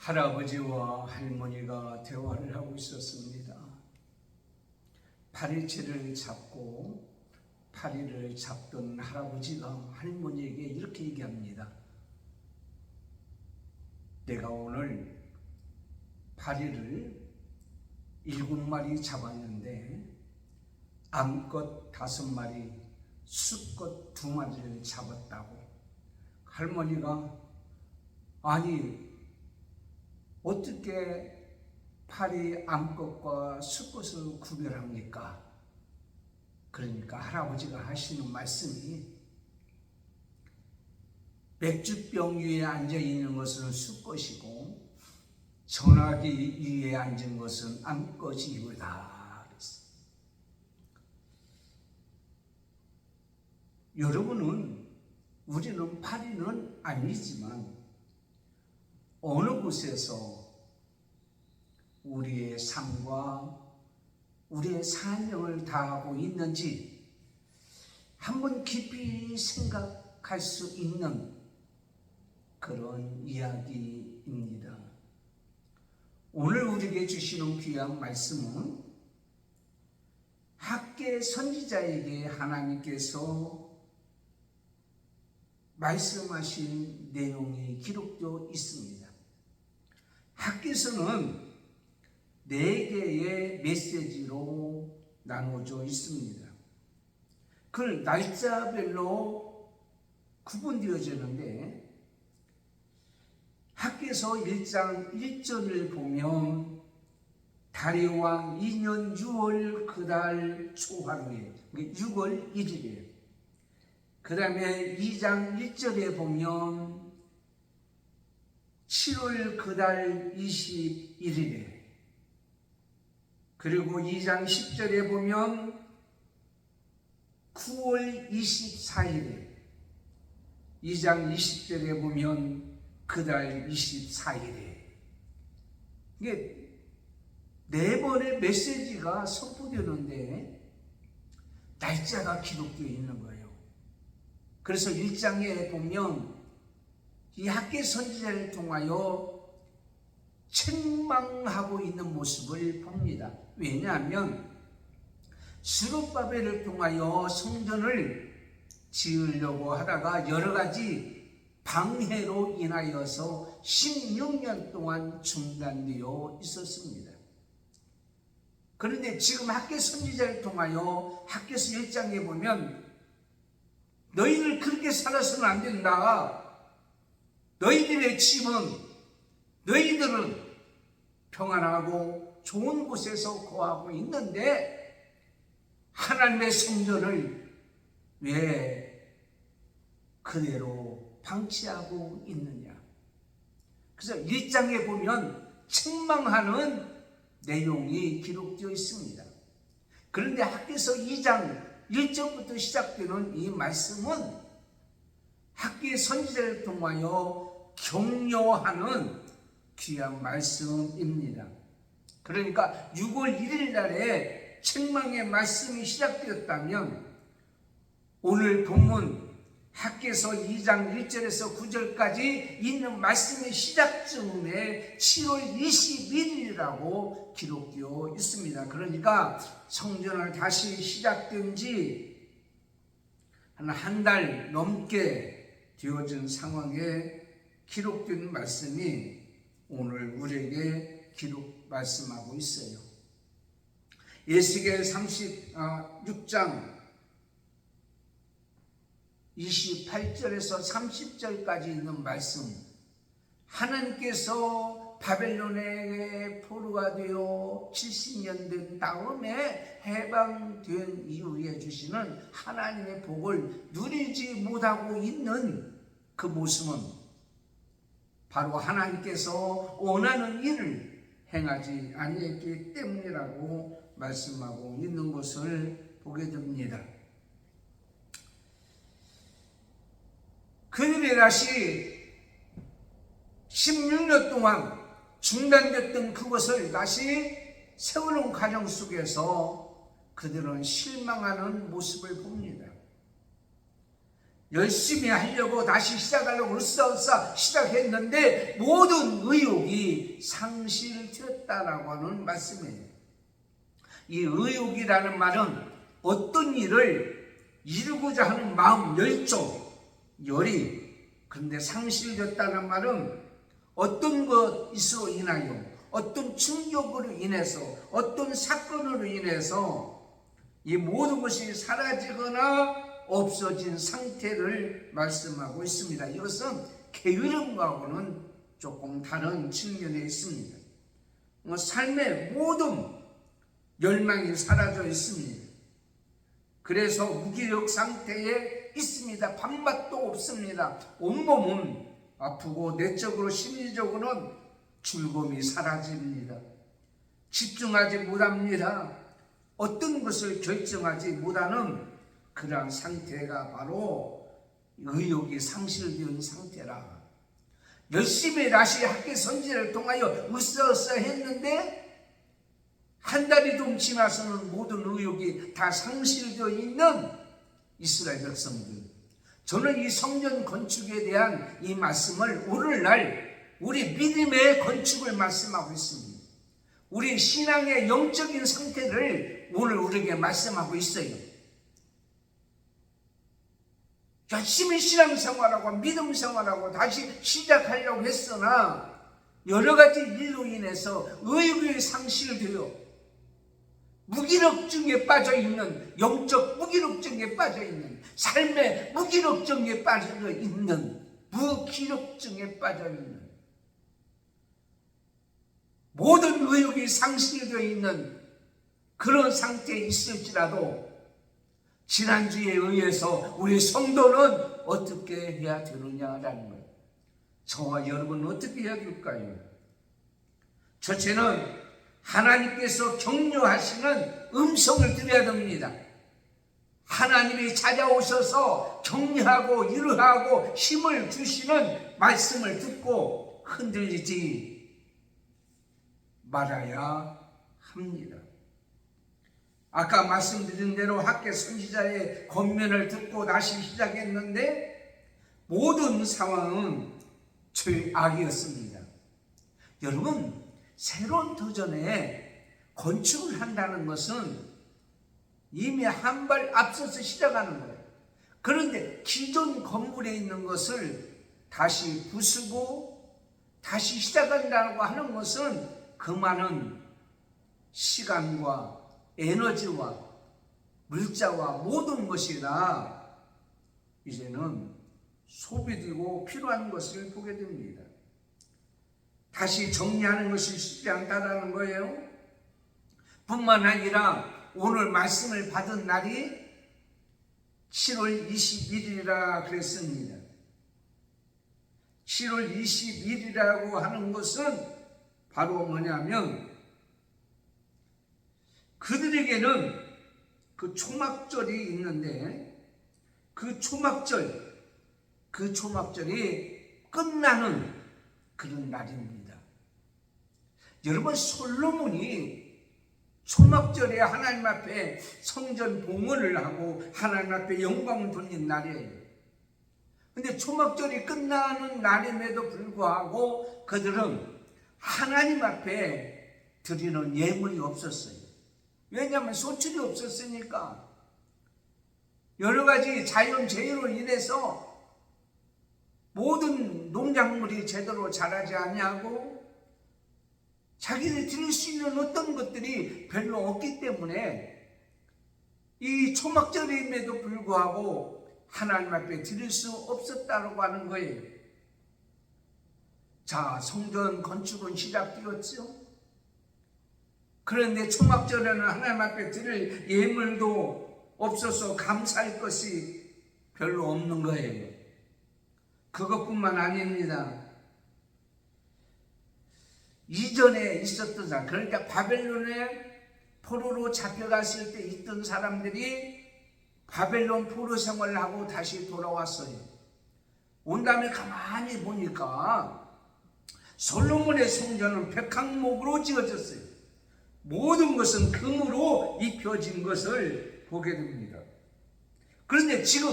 할아버지와 할머니가 대화를 하고 있었습니다. 파리채를 잡고 파리를 잡던 할아버지가 할머니에게 이렇게 얘기합니다. 내가 오늘 파리를 7마리 잡았는데 암컷 5마리, 수컷 2마리를 잡았다고. 할머니가 아니 어떻게 파리 암컷과 수컷을 구별합니까? 그러니까 할아버지가 하시는 말씀이 맥주병 위에 앉아있는 것은 수컷이고 전화기 위에 앉은 것은 암컷이다. 여러분은 우리는 파리는 아니지만 어느 곳에서 우리의 삶과 우리의 사명을 다하고 있는지 한번 깊이 생각할 수 있는 그런 이야기입니다. 오늘 우리에게 주시는 귀한 말씀은 학계 선지자에게 하나님께서 말씀하신 내용이 기록되어 있습니다. 학계서는 4개의 메시지로 나눠져 있습니다. 그걸 날짜별로 구분되어지는데 학계서 1장 1절을 보면 다리왕 2년 6월 그달 초하루에 6월 1일이에요. 그 다음에 2장 1절에 보면 7월 그달 21일에 그리고 2장 10절에 보면 9월 24일에 2장 20절에 보면 그달 24일에 이게 4번의 메시지가 선포되는데 날짜가 기록되어 있는 거예요. 그래서 1장에 보면 이 학계 선지자를 통하여 책망하고 있는 모습을 봅니다. 왜냐하면 스룹바벨을 통하여 성전을 지으려고 하다가 여러 가지 방해로 인하여서 16년 동안 중단되어 있었습니다. 그런데 지금 학계 선지자를 통하여 학계서 1장에 보면 너희들 그렇게 살아서는 안 된다. 너희들의 짐은 너희들은 평안하고 좋은 곳에서 거하고 있는데 하나님의 성전을 왜 그대로 방치하고 있느냐. 그래서 1장에 보면 책망하는 내용이 기록되어 있습니다. 그런데 학계서 2장 1절부터 시작되는 이 말씀은 학계 선지자를 통하여 격려하는 귀한 말씀입니다. 그러니까 6월 1일 날에 책망의 말씀이 시작되었다면 오늘 본문 학계서 2장 1절에서 9절까지 있는 말씀의 시작쯤에 7월 21일이라고 기록되어 있습니다. 그러니까 성전을 다시 시작된 지 한 달 넘게 되어진 상황에 기록된 말씀이 오늘 우리에게 말씀하고 있어요. 에스겔 36장 28절에서 30절까지 있는 말씀, 하나님께서 바벨론의 포로가 되어 70년 된 다음에 해방된 이후에 주시는 하나님의 복을 누리지 못하고 있는 그 모습은 바로 하나님께서 원하는 일을 행하지 아니했기 때문이라고 말씀하고 있는 것을 보게 됩니다. 그들이 다시 16년 동안 중단됐던 그것을 다시 세우는 과정 속에서 그들은 실망하는 모습을 봅니다. 열심히 하려고 다시 시작하려고 으쌰으쌰 시작했는데 모든 의욕이 상실되었다라고 하는 말씀이에요. 이 의욕이라는 말은 어떤 일을 이루고자 하는 마음, 열정, 열이, 그런데 상실되었다는 말은 어떤 것으로 인하여, 어떤 충격으로 인해서, 어떤 사건으로 인해서 이 모든 것이 사라지거나 없어진 상태를 말씀하고 있습니다. 이것은 게으름과는 조금 다른 측면에 있습니다. 삶의 모든 열망이 사라져 있습니다. 그래서 무기력 상태에 있습니다. 밥맛도 없습니다. 온몸은 아프고 내적으로 심리적으로는 즐거움이 사라집니다. 집중하지 못합니다. 어떤 것을 결정하지 못하는 그러한 상태가 바로 의욕이 상실된 상태라. 열심히 다시 학계 선지를 통하여 으쌰으쌰 했는데 한 달이 좀 지나서는 모든 의욕이 다 상실되어 있는 이스라엘 백성들. 저는 이 성전 건축에 대한 이 말씀을 오늘날 우리 믿음의 건축을 말씀하고 있습니다. 우리 신앙의 영적인 상태를 오늘 우리에게 말씀하고 있어요. 열심히 신앙생활하고 믿음생활하고 다시 시작하려고 했으나 여러 가지 일로 인해서 의욕이 상실되어 무기력증에 빠져있는, 영적 무기력증에 빠져있는, 삶의 무기력증에 빠져있는, 무기력증에 빠져있는, 모든 의욕이 상실되어 있는 그런 상태에 있을지라도 지난주에 의해서 우리 성도는 어떻게 해야 되느냐라는 거예요. 저와 여러분은 어떻게 해야 될까요? 첫째는 하나님께서 격려하시는 음성을 들어야 됩니다. 하나님이 찾아오셔서 격려하고 위로하고 힘을 주시는 말씀을 듣고 흔들리지 말아야 합니다. 아까 말씀드린 대로 학계 선지자의 권면을 듣고 다시 시작했는데 모든 상황은 죄악이었습니다. 여러분, 새로운 도전에 건축을 한다는 것은 이미 한 발 앞서서 시작하는 거예요. 그런데 기존 건물에 있는 것을 다시 부수고 다시 시작한다고 하는 것은 그 많은 시간과 에너지와 물자와 모든 것이 다 이제는 소비되고 필요한 것을 보게 됩니다. 다시 정리하는 것이 쉽지 않다는 거예요. 뿐만 아니라 오늘 말씀을 받은 날이 7월 21일이라 그랬습니다. 7월 21일이라고 하는 것은 바로 뭐냐면 그들에게는 그 초막절이 있는데 그 초막절이 끝나는 그런 날입니다. 여러분, 솔로몬이 초막절에 하나님 앞에 성전 봉헌을 하고 하나님 앞에 영광을 돌린 날이에요. 근데 초막절이 끝나는 날임에도 불구하고 그들은 하나님 앞에 드리는 예물이 없었어요. 왜냐하면 소출이 없었으니까. 여러 가지 자연재해로 인해서 모든 농작물이 제대로 자라지 아니하고 자기들이 드릴 수 있는 어떤 것들이 별로 없기 때문에 이 초막절임에도 불구하고 하나님 앞에 드릴 수 없었다고 하는 거예요. 자, 성전 건축은 시작되었죠. 그런데 초막절에는 하나님 앞에 드릴 예물도 없어서 감사할 것이 별로 없는 거예요. 그것뿐만 아닙니다. 이전에 있었던 사람, 그러니까 바벨론에 포로로 잡혀갔을 때 있던 사람들이 바벨론 포로 생활을 하고 다시 돌아왔어요. 온 다음에 가만히 보니까 솔로몬의 성전은 백항목으로 지어졌어요. 모든 것은 금으로 입혀진 것을 보게 됩니다. 그런데 지금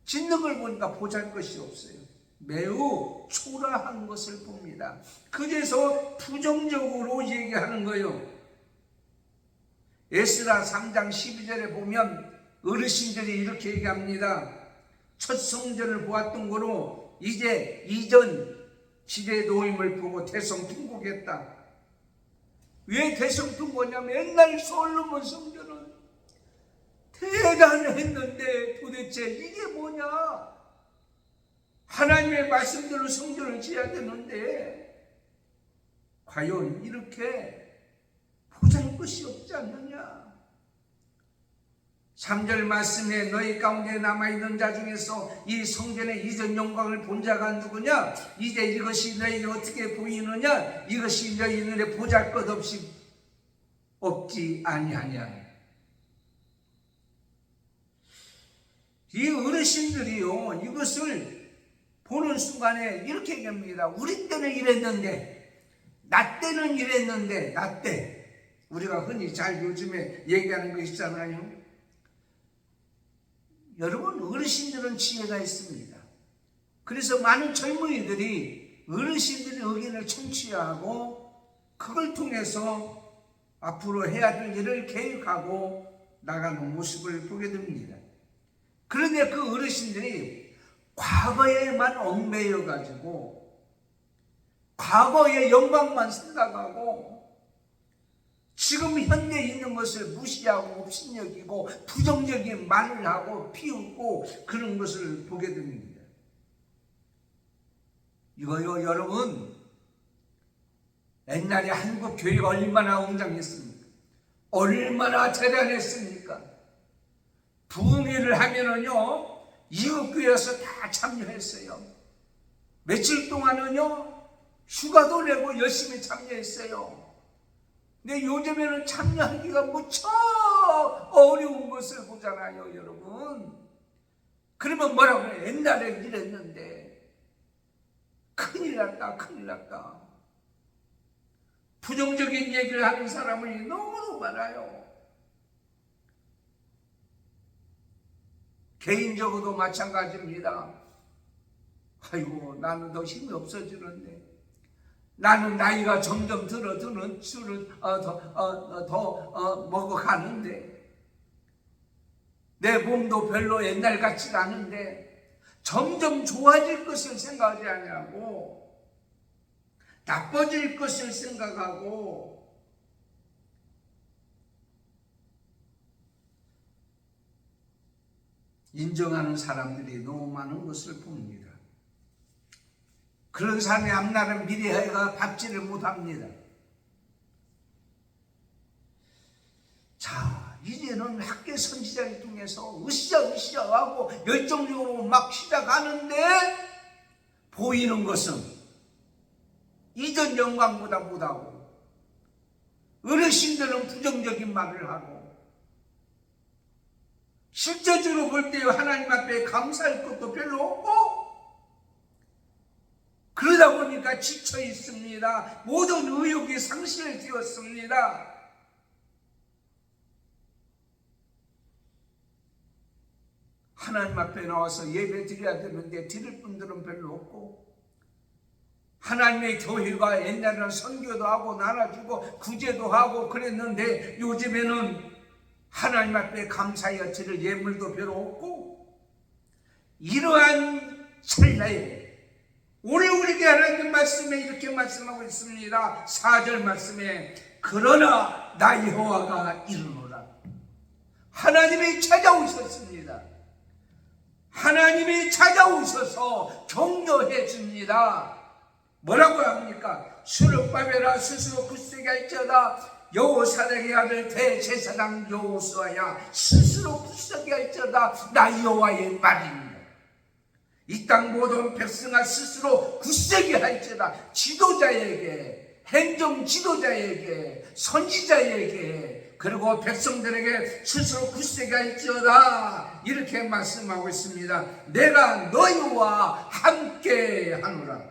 짓는 걸 보니까 보잘것이 없어요. 매우 초라한 것을 봅니다. 그래서 부정적으로 얘기하는 거예요. 에스라 3장 12절에 보면 어르신들이 이렇게 얘기합니다. 첫 성전을 보았던 거로 이제 이전 시대의 노임을 보고 대성통곡했다. 왜 대성통곡냐면 옛날 솔로몬 성전은 대단했는데 도대체 이게 뭐냐? 하나님의 말씀대로 성전을 지어야 되는데 과연 이렇게 보잘것이 없지 않느냐? 3절 말씀에 너희 가운데 남아있는 자 중에서 이 성전의 이전 영광을 본 자가 누구냐? 이제 이것이 너희에게 어떻게 보이느냐? 이것이 너희 눈에 보잘것없이 없지 아니하냐? 이 어르신들이요, 이것을 보는 순간에 이렇게 얘기합니다. 우리 때는 이랬는데, 나 때는 이랬는데, 나 때. 우리가 흔히 잘 요즘에 얘기하는 거 있잖아요. 여러분, 어르신들은 지혜가 있습니다. 그래서 많은 젊은이들이 어르신들의 의견을 청취하고 그걸 통해서 앞으로 해야 될 일을 계획하고 나가는 모습을 보게 됩니다. 그런데 그 어르신들이 과거에만 얽매여 가지고 과거의 영광만 생각하고 지금 현대에 있는 것을 무시하고 업신여기고 부정적인 말을 하고 피우고 그런 것을 보게 됩니다. 이거요, 여러분, 옛날에 한국 교회가 얼마나 웅장했습니까? 얼마나 대단했습니까? 부흥회를 하면은요, 이웃교회에서 다 참여했어요. 며칠 동안은요, 휴가도 내고 열심히 참여했어요. 근데 요즘에는 참여하기가 무척 어려운 것을 보잖아요, 여러분. 그러면 뭐라고 해요? 옛날에 이랬는데 큰일 났다, 큰일 났다. 부정적인 얘기를 하는 사람이 너무너무 많아요. 개인적으로도 마찬가지입니다. 아이고, 나는 더 힘이 없어지는데, 나는 나이가 점점 들어드는 술을 더 먹어가는데, 내 몸도 별로 옛날 같지가 않은데 점점 좋아질 것을 생각하지 않냐고, 나빠질 것을 생각하고, 인정하는 사람들이 너무 많은 것을 봅니다. 그런 사람의 앞날은 미래가 받지를 못합니다. 자, 이제는 학계 선지자를 통해서 으쌰으쌰 하고 열정적으로 막 시작하는데 보이는 것은 이전 영광보다 못하고, 어르신들은 부정적인 말을 하고, 실제적으로 볼 때 하나님 앞에 감사할 것도 별로 없고, 그러다 보니까 지쳐 있습니다. 모든 의욕이 상실되었습니다. 하나님 앞에 나와서 예배 드려야 되는데 드릴 분들은 별로 없고, 하나님의 교회가 옛날에는 선교도 하고 나눠주고 구제도 하고 그랬는데 요즘에는 하나님 앞에 감사하여 드릴 예물도 별로 없고, 이러한 찰나에 오늘 우리에게 하나님 말씀에 이렇게 말씀하고 있습니다. 4절 말씀에 그러나 나 여호와가 이르노라. 하나님이 찾아오셨습니다. 하나님이 찾아오셔서 격려해 줍니다. 뭐라고 합니까? 수르바벨아 스스로 굳세게 할지어다. 여호사닥의 아들 대제사장 여호수아야 스스로 굳세게 할지어다. 나 여호와의 말입니다. 이 땅 모든 백성아 스스로 굳세게 할지어다. 지도자에게, 행정 지도자에게, 선지자에게, 그리고 백성들에게 스스로 굳세게 할지어다. 이렇게 말씀하고 있습니다. 내가 너희와 함께 하노라.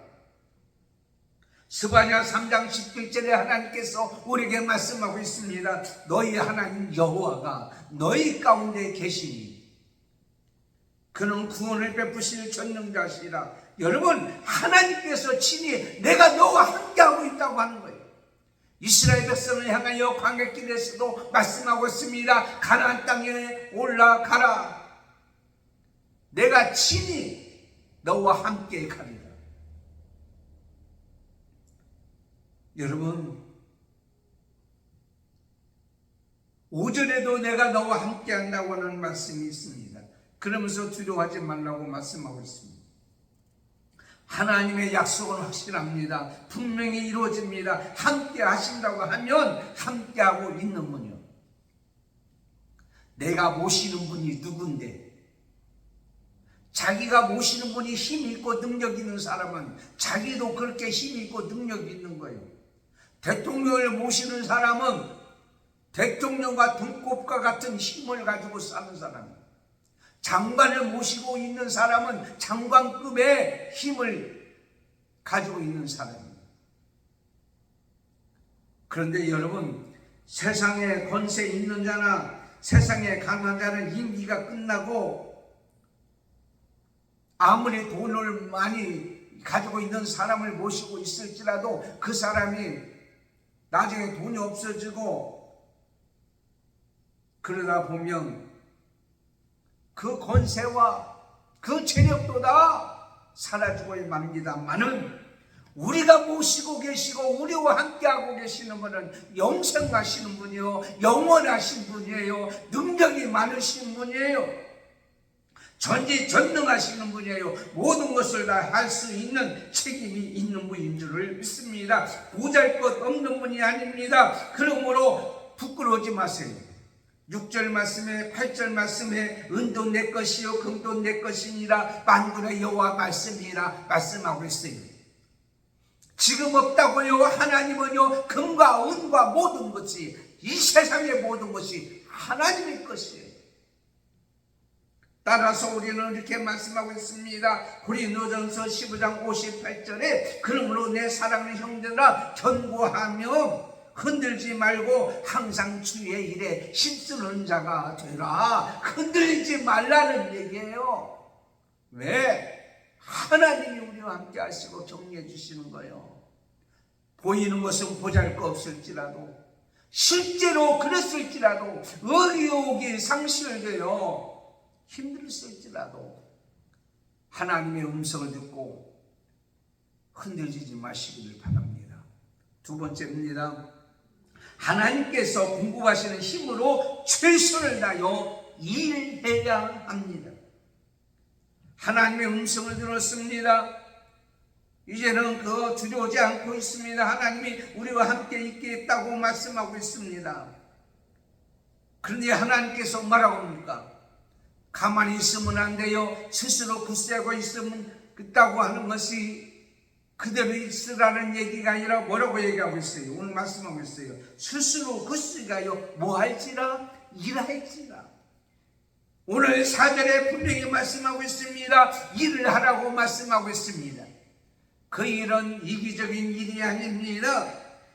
스바냐 3장 11절에 하나님께서 우리에게 말씀하고 있습니다. 너희 하나님 여호와가 너희 가운데 계시니 그는 구원을 베푸실 전능자시라. 여러분, 하나님께서 친히 내가 너와 함께하고 있다고 하는 거예요. 이스라엘 백성을 향하여 광야길에서도 말씀하고 있습니다. 가나안 땅에 올라가라. 내가 친히 너와 함께 가리라. 여러분, 오전에도 내가 너와 함께 한다고 하는 말씀이 있습니다. 그러면서 두려워하지 말라고 말씀하고 있습니다. 하나님의 약속은 확실합니다. 분명히 이루어집니다. 함께 하신다고 하면 함께하고 있는 분이요. 내가 모시는 분이 누군데? 자기가 모시는 분이 힘이 있고 능력 있는 사람은 자기도 그렇게 힘이 있고 능력이 있는 거예요. 대통령을 모시는 사람은 대통령과 등급과 같은 힘을 가지고 사는 사람이에요. 장관을 모시고 있는 사람은 장관급의 힘을 가지고 있는 사람이에요. 그런데 여러분, 세상에 권세 있는 자나 세상에 강한 자는 임기가 끝나고 아무리 돈을 많이 가지고 있는 사람을 모시고 있을지라도 그 사람이 나중에 돈이 없어지고 그러다 보면 그 권세와 그 체력도 다 사라지고 맙니다만은 우리가 모시고 계시고 우리와 함께하고 계시는 분은 영생하시는 분이요, 영원하신 분이에요, 능력이 많으신 분이에요, 전지전능하시는 분이에요. 모든 것을 다 할 수 있는 책임이 있는 분인 줄을 믿습니다. 보잘것없는 분이 아닙니다. 그러므로 부끄러워하지 마세요. 6절 말씀에 8절 말씀에 은도 내 것이요 금도 내 것이니라 만군의 여호와 말씀이라 말씀하고 있어요. 지금 없다고요. 하나님은요, 금과 은과 모든 것이, 이 세상의 모든 것이 하나님의 것이에요. 따라서 우리는 이렇게 말씀하고 있습니다. 고린도전서 15장 58절에 그러므로 내 사랑하는 형제들아 견고하며 흔들지 말고 항상 주의 일에 힘쓰는 자가 되라. 흔들리지 말라는 얘기예요. 왜? 하나님이 우리와 함께 하시고 격려해 주시는 거예요. 보이는 것은 보잘것없을지라도, 실제로 그랬을지라도, 의욕이 상실되어 힘들었을지라도 하나님의 음성을 듣고 흔들리지 마시기를 바랍니다. 두 번째입니다. 하나님께서 공급하시는 힘으로 최선을 다하여 일해야 합니다. 하나님의 음성을 들었습니다. 이제는 그 두려워하지 않고 있습니다. 하나님이 우리와 함께 있겠다고 말씀하고 있습니다. 그런데 하나님께서 뭐라고 합니까? 가만히 있으면 안 돼요. 스스로 굳세고 있다고 하는 것이 그대로 있으라는 얘기가 아니라 뭐라고 얘기하고 있어요? 오늘 말씀하고 있어요. 스스로 굳세가요. 뭐 할지라? 일할지라. 오늘 4절에 분명히 말씀하고 있습니다. 일을 하라고 말씀하고 있습니다. 그 일은 이기적인 일이 아닙니다.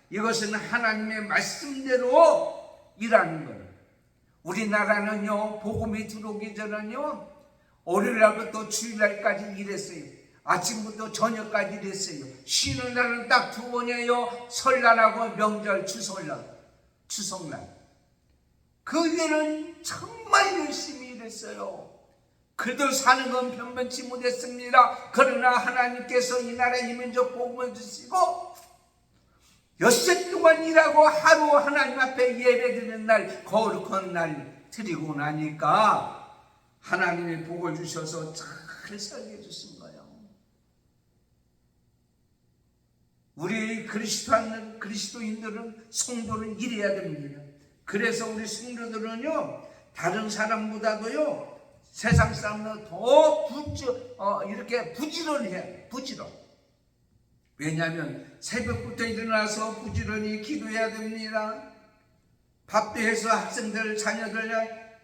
이것은 하나님의 말씀대로 일하는 거예요. 우리나라는요, 복음이 들어오기 전에는요, 월요일날부터 주일날까지 일했어요. 아침부터 저녁까지 일했어요. 쉬는 날은 딱 두 번이에요. 설날하고 명절, 추석날. 그 일은 정말 열심히 일했어요. 그들 사는 건 변변치 못했습니다. 그러나 하나님께서 이 나라 이 민족 복음을 주시고 엿새 동안 일하고 하루 하나님 앞에 예배드리는 날, 거룩한 날 드리고 나니까 하나님의 복을 주셔서 잘 살게 해주신 거예요. 우리 그리스도인들은, 성도는 일해야 됩니다. 그래서 우리 성도들은요, 다른 사람보다도요, 세상 사람보다 더 이렇게 부지런해요. 부지런. 왜냐하면 새벽부터 일어나서 부지런히 기도해야 됩니다. 밥도 해서 학생들, 자녀들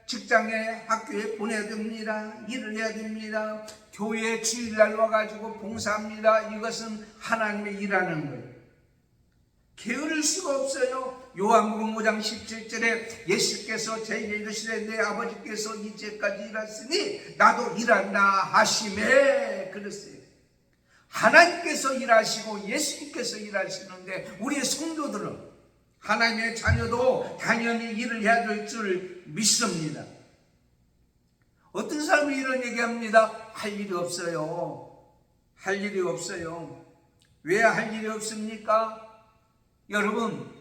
직장에, 학교에 보내야 됩니다. 일을 해야 됩니다. 교회에 주일날 와가지고 봉사합니다. 이것은 하나님의 일하는 거예요. 게으를 수가 없어요. 요한복음 5장 17절에 예수께서 제게 이르시되 내 아버지께서 이제까지 일하시니 나도 일한다 하시매 그랬어요. 하나님께서 일하시고 예수님께서 일하시는데 우리 성도들은 하나님의 자녀도 당연히 일을 해야 될 줄 믿습니다. 어떤 사람이 이런 얘기합니다. 할 일이 없어요. 할 일이 없어요. 왜 할 일이 없습니까? 여러분,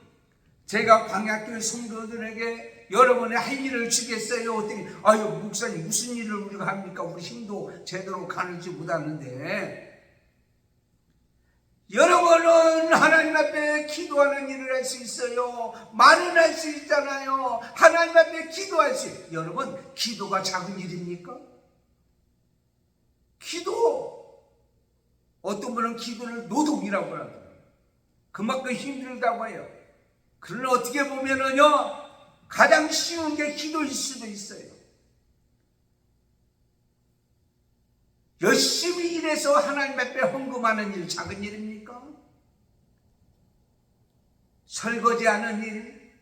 제가 광야교회 성도들에게 여러분의 할 일을 주겠어요. 어떻게? 아유, 목사님 무슨 일을 우리가 합니까? 우리 힘도 제대로 가는지 못하는데. 여러분은 하나님 앞에 기도하는 일을 할 수 있어요. 말은 할 수 있잖아요. 하나님 앞에 기도할 수 있어요. 여러분, 기도가 작은 일입니까? 기도. 어떤 분은 기도를 노동이라고 하더라고요. 그만큼 힘들다고 해요. 그러나 어떻게 보면은요, 가장 쉬운 게 기도일 수도 있어요. 열심히 일해서 하나님 앞에 헌금하는 일 작은 일입니까? 설거지하는 일,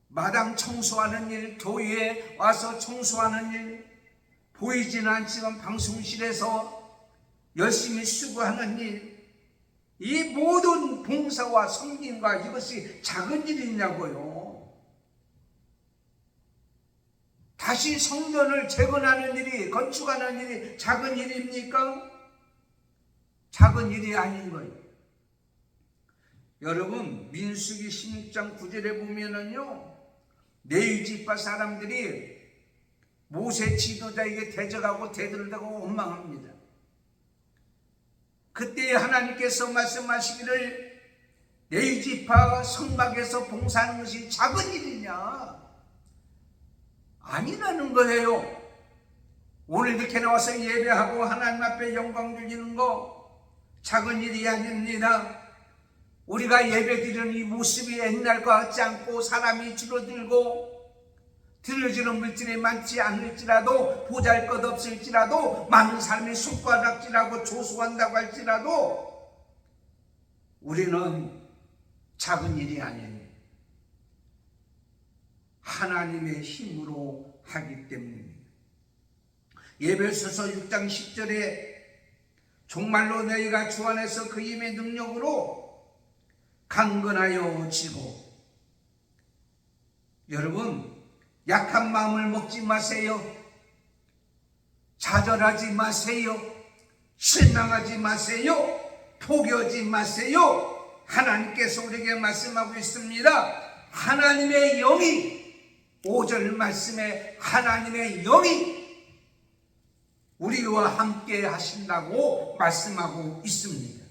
마당 청소하는 일, 교회에 와서 청소하는 일, 보이지는 않지만 방송실에서 열심히 수고하는 일, 이 모든 봉사와 섬김과 이것이 작은 일이냐고요. 다시 성전을 재건하는 일이, 건축하는 일이 작은 일입니까? 작은 일이 아닌 거예요. 여러분, 민수기 16장 9절에 보면은요, 레위 지파 사람들이 모세 지도자에게 대적하고 대들다고 원망합니다. 그때 하나님께서 말씀하시기를 레위 지파 성막에서 봉사하는 것이 작은 일이냐? 아니라는 거예요. 오늘 이렇게 나와서 예배하고 하나님 앞에 영광 드리는 거 작은 일이 아닙니다. 우리가 예배 드리는 이 모습이 옛날과 같지 않고 사람이 줄어들고 들려지는 물질이 많지 않을지라도 보잘것없을지라도 많은 사람이 손가락질하고 조소한다고 할지라도 우리는 작은 일이 아니에요. 하나님의 힘으로 하기 때문입니다. 에베소서 6장 10절에 정말로 너희가 주 안에서 그 힘의 능력으로 강건하여 지고. 여러분, 약한 마음을 먹지 마세요. 좌절하지 마세요. 실망하지 마세요. 포기하지 마세요. 하나님께서 우리에게 말씀하고 있습니다. 하나님의 영이 5절 말씀에 하나님의 영이 우리와 함께 하신다고 말씀하고 있습니다.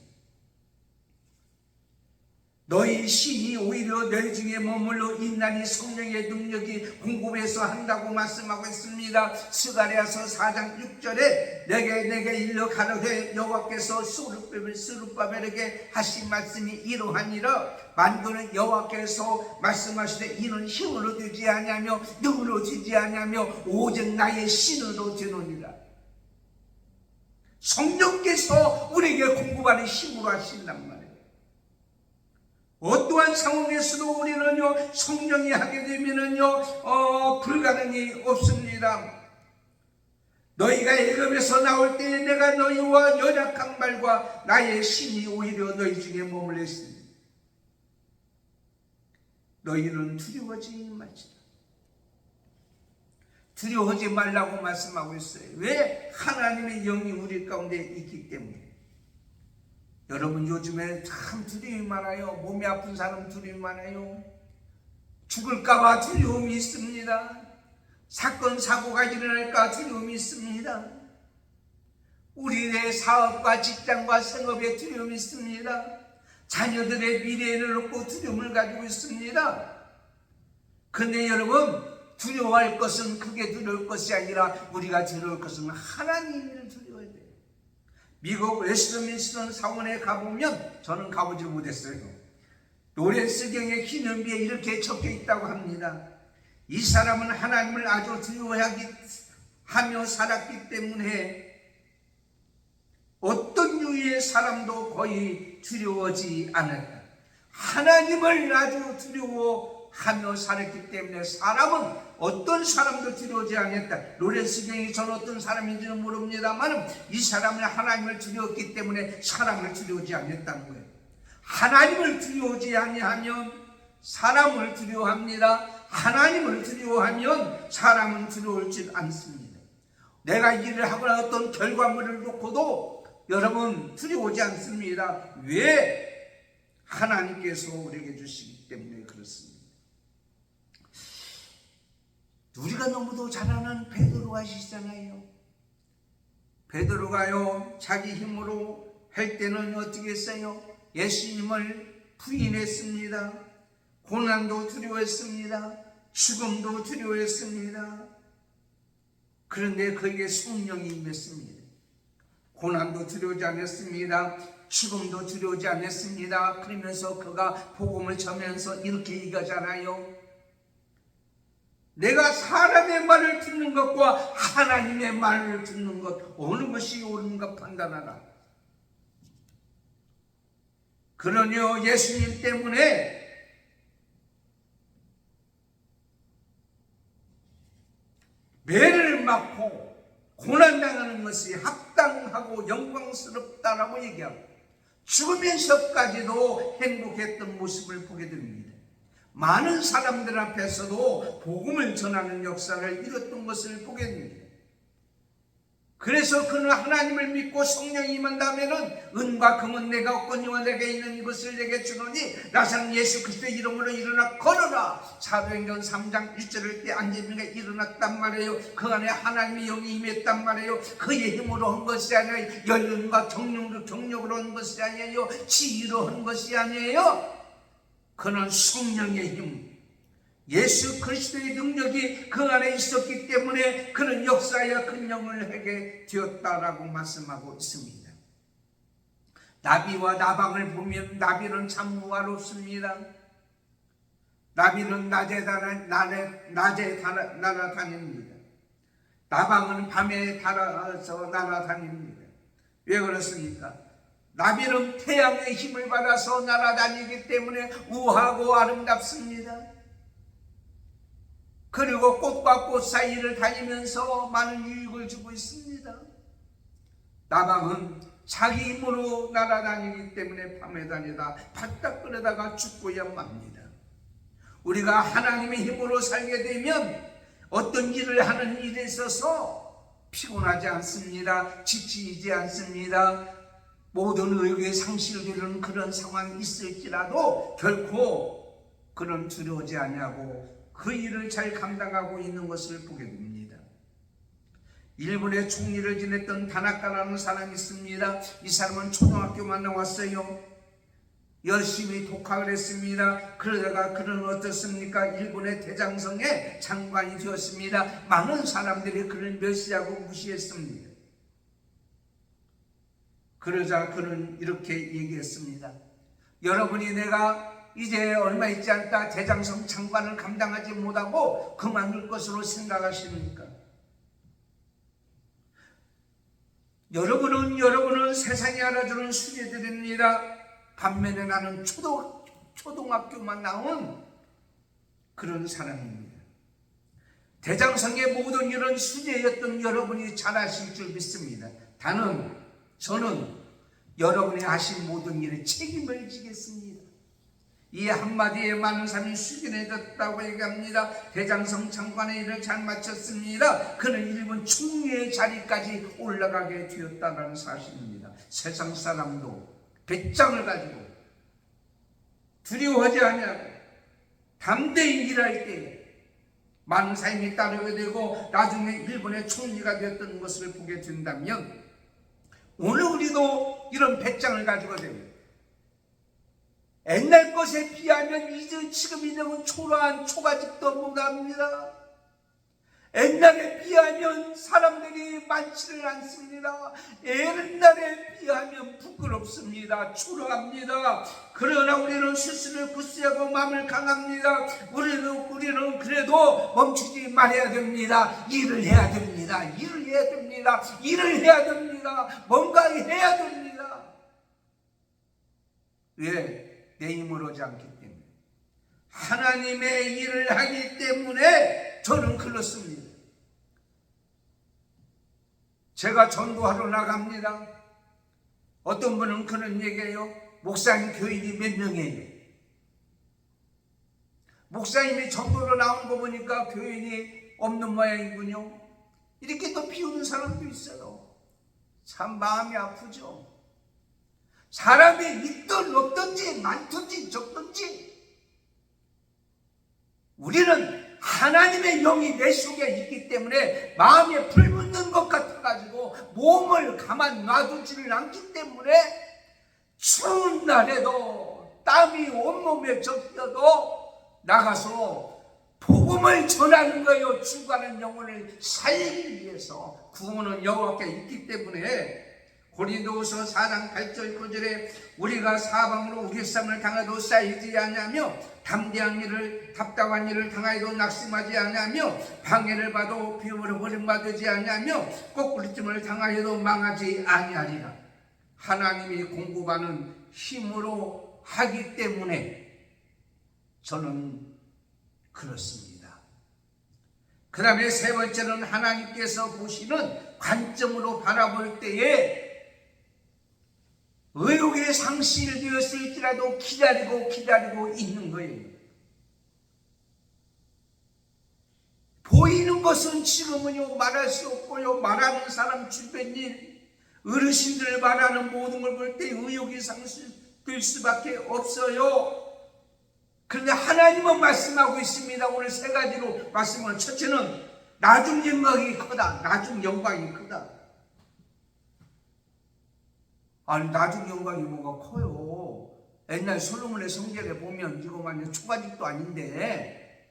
너희 신이 오히려 너희 중에 머물러 있나니 성령의 능력이 공급해서 한다고 말씀하고 있습니다. 스가랴서 4장 6절에 내게 일러 가로되 여호와께서 스룹바벨에게 하신 말씀이 이러하니라. 만군의 여호와께서 말씀하시되 이는 힘으로 되지 아니하며 능으로 되지 아니하며 오직 나의 신으로 되노니라. 성령께서 우리에게 공급하는 힘으로 하신단 말이에요. 어떠한 상황에서도 우리는요, 성령이 하게 되면은요, 불가능이 없습니다. 너희가 애굽에서 나올 때에 내가 너희와 연약한 말과 나의 신이 오히려 너희 중에 머물러 있습니다. 너희는 두려워하지 말지라. 두려워하지 말라고 말씀하고 있어요. 왜? 하나님의 영이 우리 가운데 있기 때문에. 여러분, 요즘에 참 두려움이 많아요. 몸이 아픈 사람 두려움이 많아요. 죽을까봐 두려움이 있습니다. 사건 사고가 일어날까 두려움이 있습니다. 우리의 사업과 직장과 생업에 두려움이 있습니다. 자녀들의 미래를 놓고 두려움을 가지고 있습니다. 그런데 여러분, 두려워할 것은 크게 두려울 것이 아니라 우리가 두려울 것은 하나님을 두려워해야 돼요. 미국 웨스트민스터 사원에 가보면, 저는 가보지 못했어요. 노렌스경의 기념비에 이렇게 적혀 있다고 합니다. 이 사람은 하나님을 아주 두려워하며 살았기 때문에 어떤 유의 사람도 거의 두려워하지 않았다. 하나님을 아주 두려워하며 살았기 때문에 사람은 어떤 사람도 두려워하지 않았다. 로렌스경이 전 어떤 사람인지는 모릅니다만 이 사람은 하나님을 두려웠기 때문에 사람을 두려워하지 않았다는 거예요. 하나님을 두려워하지 아니하면 사람을 두려워합니다. 하나님을 두려워하면 사람은 두려워하지 않습니다. 내가 일을 하거나 어떤 결과물을 놓고도 여러분 두려워하지 않습니다. 왜? 하나님께서 우리에게 주시기 때문에 그렇습니다. 우리가 너무도 잘 아는 베드로가 아시잖아요. 베드로가요 자기 힘으로 할 때는 어떻게 했어요? 예수님을 부인했습니다. 고난도 두려워했습니다. 죽음도 두려워했습니다. 그런데 그에게 성령이 임했습니다. 고난도 두려워하지 않았습니다. 죽음도 두려워하지 않았습니다. 그러면서 그가 복음을 전면서 이렇게 얘기하잖아요. 내가 사람의 말을 듣는 것과 하나님의 말을 듣는 것 어느 것이 옳은가 판단하라. 그러니 예수님 때문에 매를 맞고 고난당하는 것이 합당하고 영광스럽다라고 얘기하고 죽으면서까지도 행복했던 모습을 보게 됩니다. 많은 사람들 앞에서도 복음을 전하는 역사를 이뤘던 것을 보게 됩니다. 그래서 그는 하나님을 믿고 성령이 임한다면은 은과 금은 내가 없거니와 내게 있는 이것을 내게 주노니 나사는 예수 그리스도의 이름으로 일어나 걸어라. 사도행전 3장 1절을 때 앉아있는 게 일어났단 말이에요. 그 안에 하나님의 영이 임했단 말이에요. 그의 힘으로 한 것이 아니라 연륜과 경력으로 한 것이 아니에요. 지혜로 한 것이 아니에요. 그는 성령의 힘, 예수 그리스도의 능력이 그 안에 있었기 때문에 그는 역사하여 큰 영을 하게 되었다라고 말씀하고 있습니다. 나비와 나방을 보면 나비는 참 우아롭습니다. 나비는 낮에 날아다닙니다. 나방은 밤에 날아다닙니다. 왜 그렇습니까? 나비는 태양의 힘을 받아서 날아다니기 때문에 우아하고 아름답습니다. 그리고 꽃과 꽃 사이를 다니면서 많은 유익을 주고 있습니다. 나방은 자기 힘으로 날아다니기 때문에 밤에 다니다 바짝 끓여다가 죽고야 맙니다. 우리가 하나님의 힘으로 살게 되면 어떤 일을 하는 일에 있어서 피곤하지 않습니다. 지치지 않습니다. 모든 의욕에 상실되는 그런 상황이 있을지라도 결코 그런 두려워하지 아니하고 그 일을 잘 감당하고 있는 것을 보게 됩니다. 일본의 총리를 지냈던 다나카라는 사람이 있습니다. 이 사람은 초등학교만 나왔어요. 열심히 독학을 했습니다. 그러다가 그는 어떻습니까? 일본의 대장성의 장관이 되었습니다. 많은 사람들이 그를 멸시하고 무시했습니다. 그러자 그는 이렇게 얘기했습니다. 여러분이 내가 이제 얼마 있지 않다 대장성 장관을 감당하지 못하고 그만둘 것으로 생각하십니까? 여러분은 세상이 알아주는 수제들입니다. 반면에 나는 초등학교만 나온 그런 사람입니다. 대장성의 모든 일은 수제였던 여러분이 잘 아실 줄 믿습니다. 저는 여러분이 하신 모든 일에 책임을 지겠습니다. 이 한마디에 많은 사람이 숙연해졌다고 얘기합니다. 대장성 장관의 일을 잘 마쳤습니다. 그는 일본 총리의 자리까지 올라가게 되었다는 사실입니다. 세상 사람도 배짱을 가지고 두려워하지 아니하고 담대히 일할 때에 많은 사람이 따르게 되고 나중에 일본의 총리가 되었던 것을 보게 된다면 오늘 우리도 이런 배짱을 가지고 됩니다. 옛날 것에 비하면 지금 있는 초라한 초가집도 못합니다. 옛날에 비하면 사람들이 많지를 않습니다. 옛날에 비하면 부끄럽습니다. 초라합니다. 그러나 우리는 스스로 굳세하고 마음을 강합니다. 우리는 그래도 멈추지 말아야 됩니다. 일을 해야 됩니다. 뭔가 해야 됩니다. 왜? 내 힘으로 오지 않기 때문에, 하나님의 일을 하기 때문에 저는 그렇습니다. 제가 전도하러 나갑니다. 어떤 분은 그런 얘기해요. 목사님 교인이 몇 명이에요? 목사님이 전도로 나온 거 보니까 교인이 없는 모양이군요. 이렇게 또 비우는 사람도 있어요. 참 마음이 아프죠. 사람이 있든 없든지 많든지 적든지 우리는 하나님의 영이 내 속에 있기 때문에 마음에 불붙는 것 같아가지고 몸을 가만 놔두지를 않기 때문에 추운 날에도 땀이 온몸에 적혀도 나가서 복음을 전하는 거예요. 죽어가는 영혼을 살리기 위해서. 구원은 여호와께 있기 때문에 고린도후서 4장 8절 9절에 우리가 사방으로 우겨쌈을 당해도 쌓이지 아니하며 담대한 일을 답답한 일을 당하여도 낙심하지 아니하며 방해를 받아도 비움으로 버림받지 아니하며 꼬꾸리짐을 당하여도 망하지 아니하리라. 하나님이 공급하는 힘으로 하기 때문에 저는 그렇습니다. 그 다음에 세 번째는 하나님께서 보시는 관점으로 바라볼 때에 의욕의 상실되었을지라도 기다리고 있는 거예요. 보이는 것은 지금은요 말할 수 없고요, 말하는 사람 주변 일, 어르신들 말하는 모든 걸 볼 때 의욕이 상실될 수밖에 없어요. 그런데 하나님은 말씀하고 있습니다. 오늘 세 가지로 말씀을. 첫째는 나중 영광이 크다. 나중 영광이 크다. 아니 나중 영광이 뭐가 커요. 옛날 솔로몬의 성전에 보면 이거 완전 초가집도 아닌데,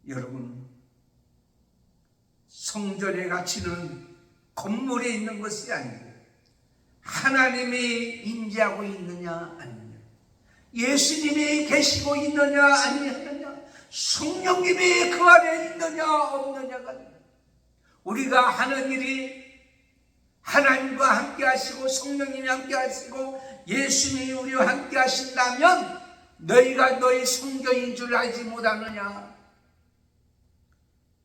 여러분 성전의 가치는 건물에 있는 것이 아니고 하나님이 임재하고 있느냐 아니냐, 예수님이 계시고 있느냐 아니느냐, 성령님이 그 안에 있느냐 없느냐가 아니라, 우리가 하는 일이 하나님과 함께 하시고 성령님이 함께 하시고 예수님이 우리와 함께 하신다면 너희가 너희 성전인 줄 알지 못하느냐.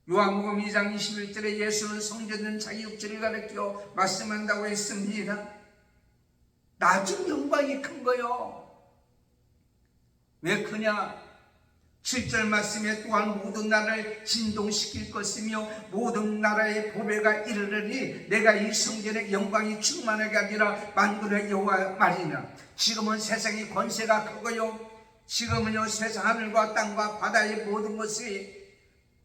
요한복음 2장 21절에 예수는 성전은 자기 육체를 가리켜 말씀한다고 했습니다. 나중 영광이 큰 거요. 왜 크냐? 7절 말씀에 또한 모든 나라를 진동시킬 것이며 모든 나라의 보배가 이르르니 내가 이 성전의 영광이 충만하게 하리라. 만군의 여호와 말이냐. 지금은 세상의 권세가 크고요, 지금은요 세상 하늘과 땅과 바다의 모든 것이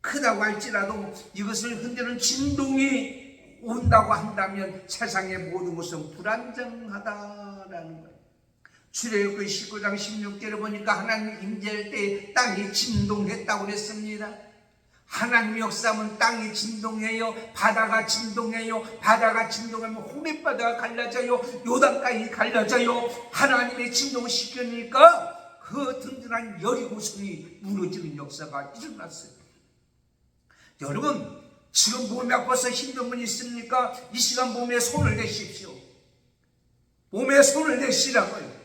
크다고 할지라도 이것을 흔드는 진동이 온다고 한다면 세상의 모든 것은 불안정하다라는 거예요. 출애굽기 19장 16절에 보니까 하나님 임재할 때 땅이 진동했다고 그랬습니다. 하나님의 역사하면 땅이 진동해요. 바다가 진동해요. 바다가 진동하면 호렙바다가 갈라져요. 요단강이 갈라져요. 하나님의 진동시키니까 그 든든한 여리고성이 무너지는 역사가 일어났어요. 여러분 지금 몸이 아파서 힘든 분 있습니까? 이 시간 몸에 손을 대십시오. 몸에 손을 대시라고요.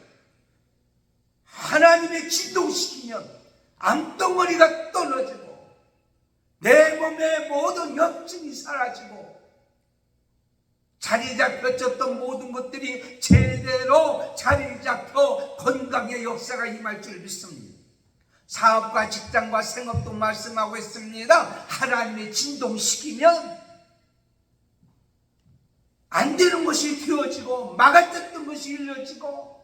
하나님의 진동시키면 암덩어리가 떨어지고 내 몸의 모든 염증이 사라지고 자리 잡혔던 모든 것들이 제대로 자리 잡혀 건강의 역사가 임할 줄 믿습니다. 사업과 직장과 생업도 말씀하고 있습니다. 하나님이 진동시키면 안 되는 것이 되어지고 막았던 것이 이루어지고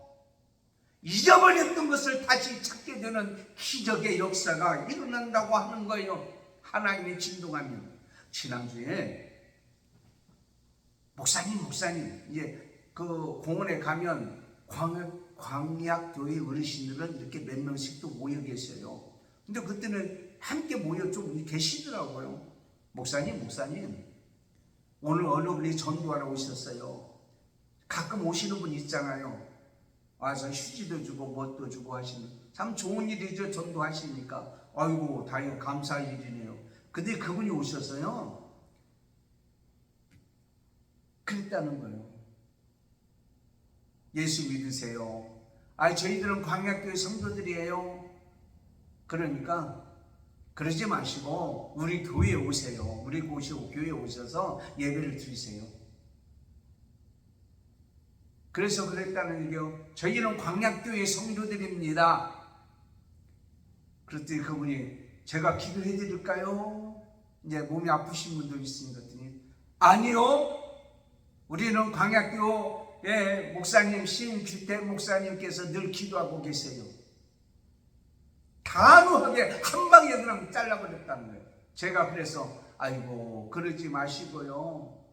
잊어버렸던 것을 다시 찾게 되는 기적의 역사가 일어난다고 하는 거예요. 하나님이 진동하면. 지난주에 목사님 이제 그 공원에 가면 광약교회 어르신들은 이렇게 몇 명씩 또 모여 계세요. 근데 그때는 함께 모여 좀 계시더라고요. 목사님 오늘 어느 분이 전도하러 오셨어요. 가끔 오시는 분 있잖아요. 와서 휴지도 주고 뭣도 주고 하시는, 참 좋은 일이죠. 전도하시니까. 아이고 다행히 감사할 일이네요. 근데 그분이 오셨어요. 그랬다는 거예요. 예수 믿으세요. 저희들은 광약교회 성도들이에요. 그러니까 그러지 마시고 우리 교회에 오세요. 우리 교회에 오셔서 예배를 드리세요. 그래서 그랬다는 얘기요. 저희는 광약교회 성도들입니다. 그랬더니 그분이 제가 기도해 드릴까요? 이제 몸이 아프신 분도 있으니까 그랬더니 아니요. 우리는 광약교회 목사님 신규택 목사님께서 늘 기도하고 계세요. 단호하게 한 방에 그냥 잘라버렸다는 거예요. 제가 그래서 아이고 그러지 마시고요.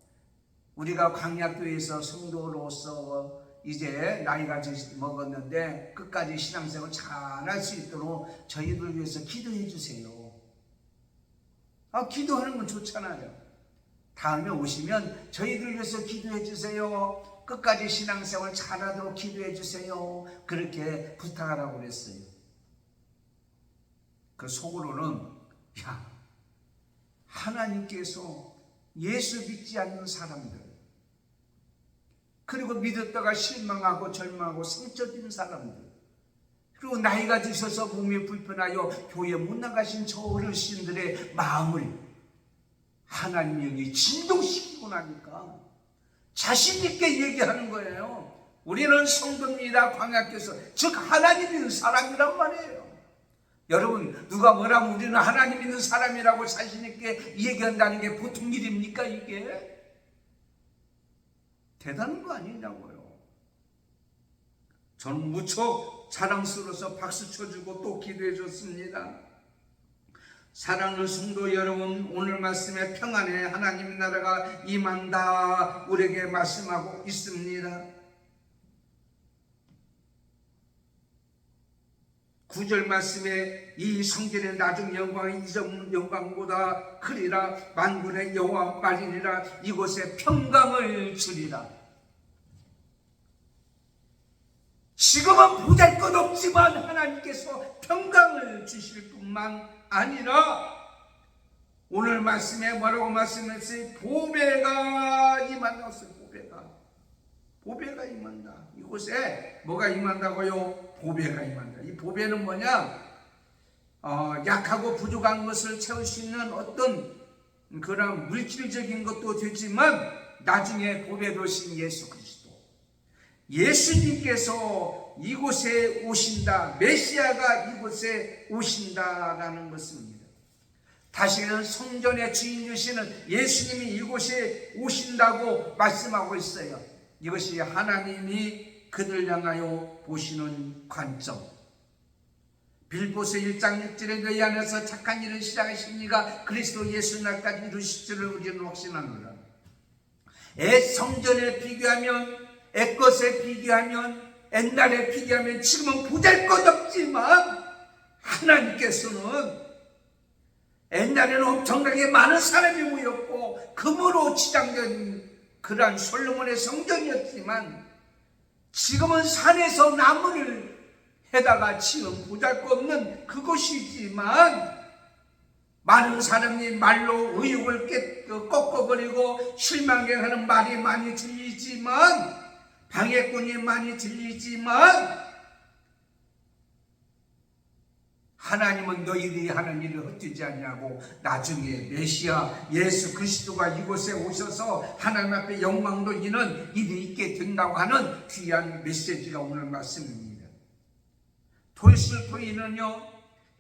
우리가 광약교회에서 성도로서 이제 나이가 먹었는데 끝까지 신앙생활 잘할 수 있도록 저희들 위해서 기도해 주세요. 기도하는 건 좋잖아요. 다음에 오시면 저희들 위해서 기도해 주세요. 끝까지 신앙생활 잘하도록 기도해 주세요. 그렇게 부탁하라고 그랬어요. 그 속으로는 하나님께서 예수 믿지 않는 사람들, 그리고 믿었다가 실망하고 절망하고 상처받은 사람들, 그리고 나이가 드셔서 몸이 불편하여 교회 못 나가신 저 어르신들의 마음을 하나님 여기 진동시키고 나니까 자신 있게 얘기하는 거예요. 우리는 성도입니다. 광약교회에서 즉 하나님 믿는 사람이란 말이에요. 여러분 누가 뭐라면 우리는 하나님 믿는 사람이라고 자신 있게 얘기한다는 게 보통 일입니까? 이게 대단한 거 아니냐고요. 저는 무척 자랑스러워서 박수 쳐주고 또 기도해 줬습니다. 사랑하는 성도 여러분, 오늘 말씀에 평안의 하나님 나라가 임한다 우리에게 말씀하고 있습니다. 9절 말씀에 이 성전의 나중 영광이 이전 영광보다 크리라. 만군의 여호와 말이니라. 이곳에 평강을 주리라. 지금은 보잘것없지만 하나님께서 평강을 주실 뿐만 아니라 오늘 말씀에 뭐라고 말씀했어요? 보배가 임한다고. 보배가 임한다. 이곳에 뭐가 임한다고요? 보배가 임한다. 이 보배는 뭐냐? 약하고 부족한 것을 채울 수 있는 어떤 그런 물질적인 것도 되지만 나중에 보배 되신 예수 그리스도, 예수님께서 이곳에 오신다. 메시아가 이곳에 오신다라는 것입니다. 다시는 성전의 주인 되시는 예수님이 이곳에 오신다고 말씀하고 있어요. 이것이 하나님이 그들 향하여 보시는 관점. 빌보서 1장 6절에 너희 안에서 착한 일을 시작하십니까? 그리스도 예수 날까지 이루실 줄을 우리는 확신하노라. 성전에 비교하면, 옛것에 비교하면, 옛날에 비교하면 지금은 보잘것없지만 하나님께서는 옛날에는 엄청나게 많은 사람이 모였고 금으로 치장된 그러한 솔로몬의 성전이었지만 지금은 산에서 나무를 해다가 지은 보잘것없는 그곳이지만 많은 사람이 말로 의욕을 꺾어버리고 실망하는 말이 많이 들리지만, 방해꾼이 많이 들리지만 하나님은 너희들이 하는 일을 헛되지 않냐고 나중에 메시아 예수 그리스도가 이곳에 오셔서 하나님 앞에 영광 돌리는 일이 있게 된다고 하는 귀한 메시지가 오늘 말씀입니다. 톨스토이는요,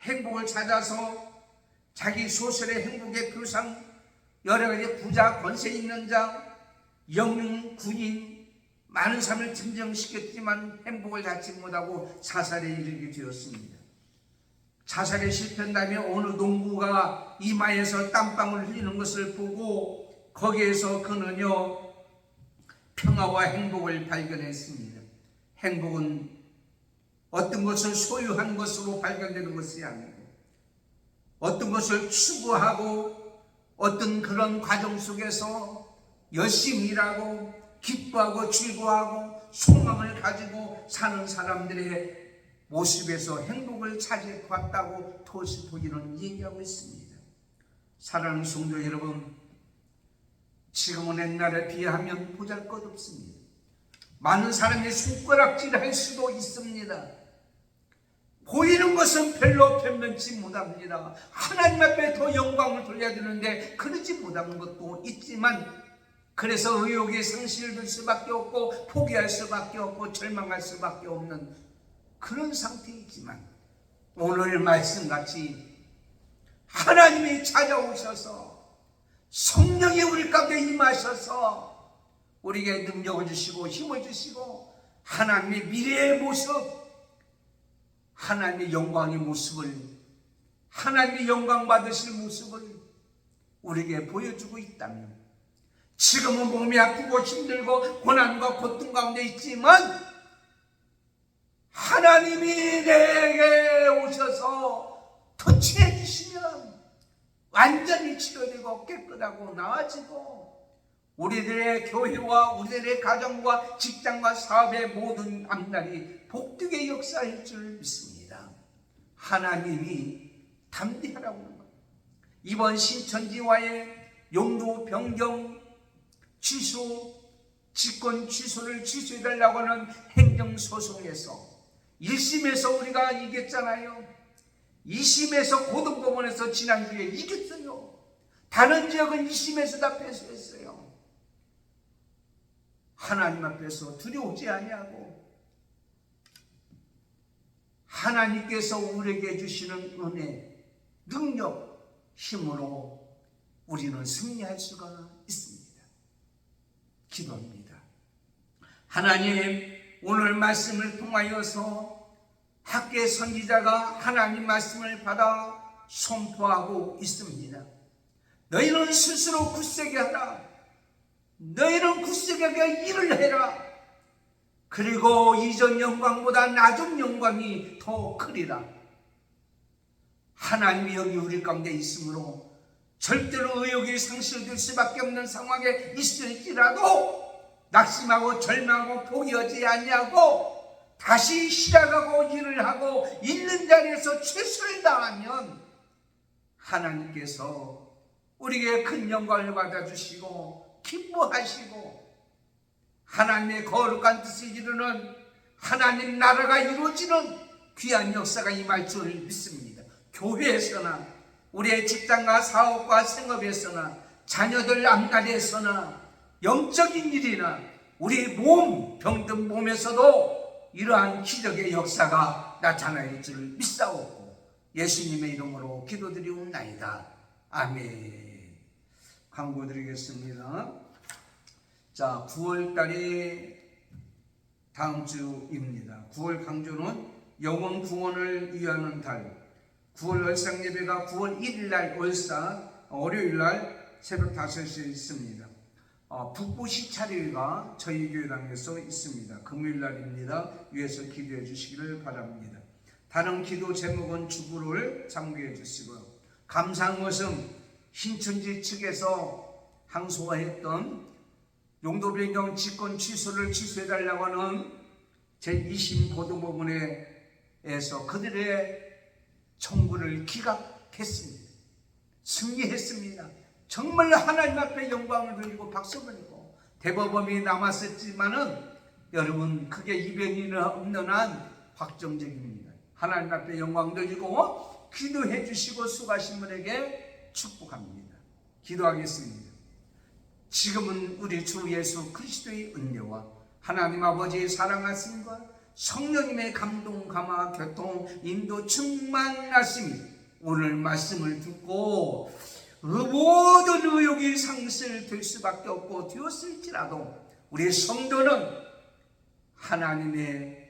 행복을 찾아서 자기 소설의 행복의 표상, 여러 가지 부자, 권세 있는 자, 영웅, 군인, 많은 삶을 증정시켰지만 행복을 찾지 못하고 자살에 이르게 되었습니다. 자살에 실패한 다음에 어느 농부가 이마에서 땀방울 흘리는 것을 보고 거기에서 그는요 평화와 행복을 발견했습니다. 행복은 어떤 것을 소유한 것으로 발견되는 것이 아니고 어떤 것을 추구하고 어떤 그런 과정 속에서 열심히 일하고 기뻐하고 즐거워하고 소망을 가지고 사는 사람들의 모습에서 행복을 찾아봤다고 톨스토이는 얘기하고 있습니다. 사랑하는 성도 여러분, 지금은 옛날에 비하면 보잘것없습니다. 많은 사람이 손가락질할 수도 있습니다. 보이는 것은 별로 변변치 못합니다. 하나님 앞에 더 영광을 돌려야 되는데 그러지 못하는 것도 있지만, 그래서 의욕이 상실될 수밖에 없고 포기할 수밖에 없고 절망할 수밖에 없는 그런 상태이지만, 오늘 말씀같이 하나님이 찾아오셔서 성령이 우리 가운데 임하셔서 우리에게 능력을 주시고 힘을 주시고 하나님의 미래의 모습, 하나님의 영광의 모습을, 하나님의 영광 받으실 모습을 우리에게 보여주고 있다면, 지금은 몸이 아프고 힘들고 고난과 고통 가운데 있지만 하나님이 내게 오셔서 터치해 주시면 완전히 치료되고 깨끗하고 나아지고 우리들의 교회와 우리들의 가정과 직장과 사업의 모든 앞날이 복되게 역사할 줄 믿습니다. 하나님이 담대하라고 하는 것. 이번 신천지와의 용도 변경 취소, 직권 취소를 취소해달라고 하는 행정소송에서 1심에서 우리가 이겼잖아요. 2심에서 고등법원에서 지난주에 이겼어요. 다른 지역은 2심에서 다 패소했어요. 하나님 앞에서 두려우지 아니하고 하나님께서 우리에게 주시는 은혜, 능력, 힘으로 우리는 승리할 수가 있습니다. 기도합니다. 하나님, 오늘 말씀을 통하여서 학계 선지자가 하나님 말씀을 받아 선포하고 있습니다. 너희는 스스로 굳세게 하라. 너희는 굳세게 일을 해라. 그리고 이전 영광보다 낮은 영광이 더 크리라. 하나님이 여기 우리 가운데 있으므로 절대로 의욕이 상실될 수밖에 없는 상황에 있을지라도 낙심하고 절망하고 포기하지 아니하고 다시 시작하고 일을 하고 있는 자리에서 최선을 다하면 하나님께서 우리에게 큰 영광을 받아주시고 기뻐하시고 하나님의 거룩한 뜻을 이루는 하나님 나라가 이루어지는 귀한 역사가 임할 줄 믿습니다. 교회에서나 우리의 직장과 사업과 생업에서나 자녀들 앞날에서나 영적인 일이나 우리 몸, 병든 몸에서도 이러한 기적의 역사가 나타날 줄 믿사오고 예수님의 이름으로 기도드리옵나이다. 아멘. 광고 드리겠습니다. 자, 9월달이 다음 주입니다. 9월 강조는 영혼 구원을 위하는 달. 9월 월상 예배가 9월 1일날 월사 월요일날 새벽 5시에 있습니다. 북부 시차례가 저희 교회당에서 있습니다. 금요일날입니다. 위에서 기도해 주시기를 바랍니다. 다른 기도 제목은 주부를 참고해 주시고요. 감사한 것은 신천지 측에서 항소했던 용도 변경 직권 취소를 취소해달라고 하는 제2심 고등법원에서 그들의 청구를 기각했습니다. 승리했습니다. 정말 하나님 앞에 영광을 돌리고 박수 보내고 대법원이 남았었지만은 여러분 그게 이변이 없는 한 확정적입니다. 하나님 앞에 영광 돌리고 기도해 주시고 수고하신 분에게 축복합니다. 기도하겠습니다. 지금은 우리 주 예수 그리스도의 은혜와 하나님 아버지의 사랑하심과 성령님의 감동, 감화, 교통, 인도 충만하심이 오늘 말씀을 듣고 모든 의욕이 상실될 수밖에 없고 되었을지라도 우리 성도는 하나님의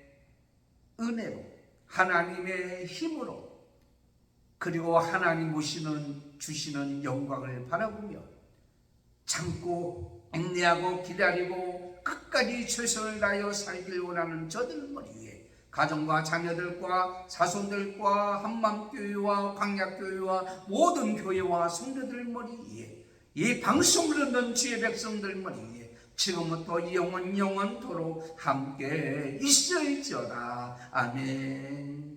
은혜로 하나님의 힘으로 그리고 하나님 주시는 영광을 바라보며 참고 인내하고 기다리고 끝까지 최선을 다하여 살길 원하는 저들 머리 위에 가정과 자녀들과 자손들과 한맘교회와 광약교회와 모든 교회와 성도들 머리 위에 이 방송을 듣는 주의 백성들 머리 위에 지금부터 영원토록 함께 있을지어다. 아멘.